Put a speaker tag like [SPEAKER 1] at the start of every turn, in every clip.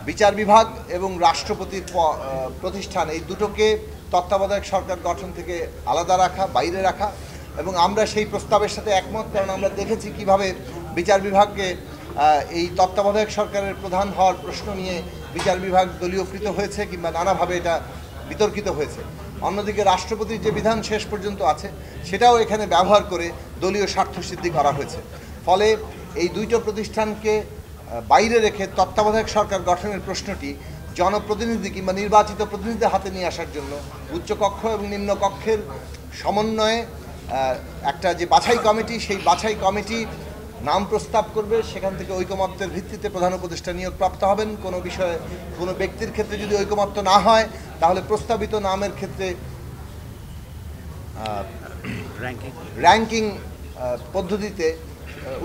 [SPEAKER 1] বিচার বিভাগ এবং রাষ্ট্রপতির প্রতিষ্ঠান এই দুটোকে তত্ত্বাবধায়ক সরকার গঠন থেকে আলাদা রাখা, বাইরে রাখা, এবং আমরা সেই প্রস্তাবের সাথে একমত, কারণ আমরা দেখেছি কিভাবে বিচার বিভাগকে এই তত্ত্বাবধায়ক সরকারের প্রধান হওয়ার প্রশ্ন নিয়ে বিচার বিভাগ দলীয়কৃত হয়েছে কিংবা নানাভাবে এটা বিতর্কিত হয়েছে। অন্যদিকে রাষ্ট্রপতির যে বিধান শেষ পর্যন্ত আছে সেটাও এখানে ব্যবহার করে দলীয় স্বার্থসিদ্ধি করা হয়েছে। ফলে এই দুইটো প্রতিষ্ঠানকে বাইরে রেখে তত্ত্বাবধায়ক সরকার গঠনের প্রশ্নটি জনপ্রতিনিধি কিংবা নির্বাচিত প্রতিনিধিদের হাতে নিয়ে আসার জন্য উচ্চকক্ষ এবং নিম্নকক্ষের সমন্বয়ে একটা যে বাছাই কমিটি, সেই বাছাই কমিটি নাম প্রস্তাব করবে, সেখান থেকে ঐকমত্যের ভিত্তিতে প্রধান উপদেষ্টা নিয়োগপ্রাপ্ত হবেন। কোনো বিষয়ে কোনো ব্যক্তির ক্ষেত্রে যদি ঐকমত্য না হয় তাহলে প্রস্তাবিত নামের ক্ষেত্রে র্যাঙ্কিং পদ্ধতিতে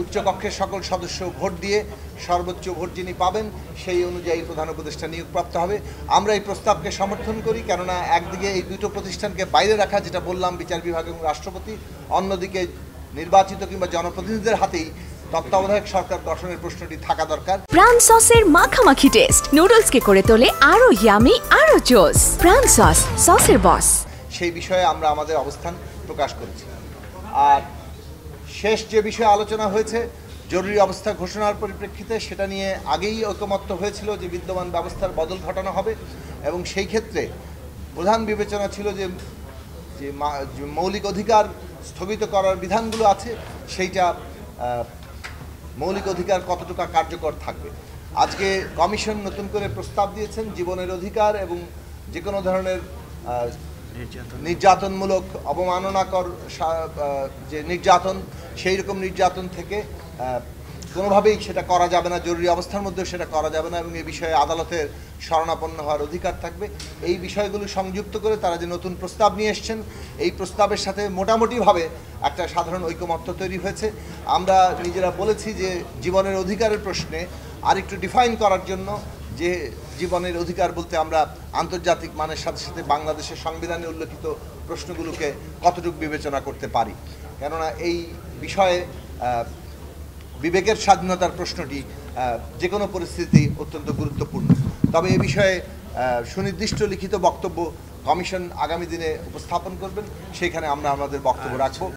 [SPEAKER 1] উচ্চকক্ষের সকল সদস্য ভোট দিয়ে সর্বোচ্চ ভোট যিনি পাবেন সেই অনুযায়ী প্রধান উপদেষ্টা নিয়োগপ্রাপ্ত হবে। আমরা এই প্রস্তাবকে সমর্থন করি, কেননা একদিকে এই দুটো প্রতিষ্ঠানকে বাইরে রাখা, যেটা বললাম বিচার বিভাগ এবং রাষ্ট্রপতি, অন্যদিকে নির্বাচিত কিংবা জনপ্রতিনিধিদের হাতেই তত্ত্বাবধায়ক সরকার গঠনের প্রশ্নটি থাকা দরকার।
[SPEAKER 2] প্রাণ সসের মাখামাখি টেস্ট নুডলসকে করে তোলে আরো ইয়ামি, আরো জোস। প্রাণ সস, সসের বস।
[SPEAKER 1] সেই বিষয়ে আমরা আমাদের অবস্থান প্রকাশ করেছি। আর শেষ যে বিষয়ে আলোচনা হয়েছে জরুরি অবস্থা ঘোষণার পরিপ্রেক্ষিতে, সেটা নিয়ে আগেই ঐকমত্য হয়েছিল যে বিদ্যমান ব্যবস্থার বদল ঘটানো হবে, এবং সেই ক্ষেত্রে প্রধান বিবেচনা ছিল যে মৌলিক অধিকার স্থগিত করার বিধানগুলো আছে সেইটা মৌলিক অধিকার কতটুকু কার্যকর থাকবে। আজকে কমিশন নতুন করে প্রস্তাব দিয়েছেন জীবনের অধিকার এবং যে কোনো ধরনের নির্যাতনমূলক অবমাননাকর যে নির্যাতন, সেই রকম নির্যাতন থেকে কোনোভাবেই সেটা করা যাবে না, জরুরি অবস্থার মধ্যেও সেটা করা যাবে না, এবং এই বিষয়ে আদালতের শরণাপন্ন হওয়ার অধিকার থাকবে। এই বিষয়গুলো সংযুক্ত করে তারা যে নতুন প্রস্তাব নিয়ে এসছেন, এই প্রস্তাবের সাথে মোটামুটিভাবে একটা সাধারণ ঐকমত্য তৈরি হয়েছে। আমরা নিজেরা বলেছি যে জীবনের অধিকারের প্রশ্নে আরেকটু ডিফাইন করার জন্য, যে জীবনের অধিকার বলতে আমরা আন্তর্জাতিক মানের সাথে সাথে বাংলাদেশের সংবিধানে উল্লেখিত প্রশ্নগুলোকে কতটুকু বিবেচনা করতে পারি, কেননা এই বিষয়ে বিবেকের স্বাধীনতার প্রশ্নটি যে কোনো পরিস্থিতি অত্যন্ত গুরুত্বপূর্ণ। তবে এ বিষয়ে সুনির্দিষ্ট লিখিত বক্তব্য কমিশন আগামী দিনে উপস্থাপন করবেন, সেখানে আমরা আমাদের বক্তব্য রাখব।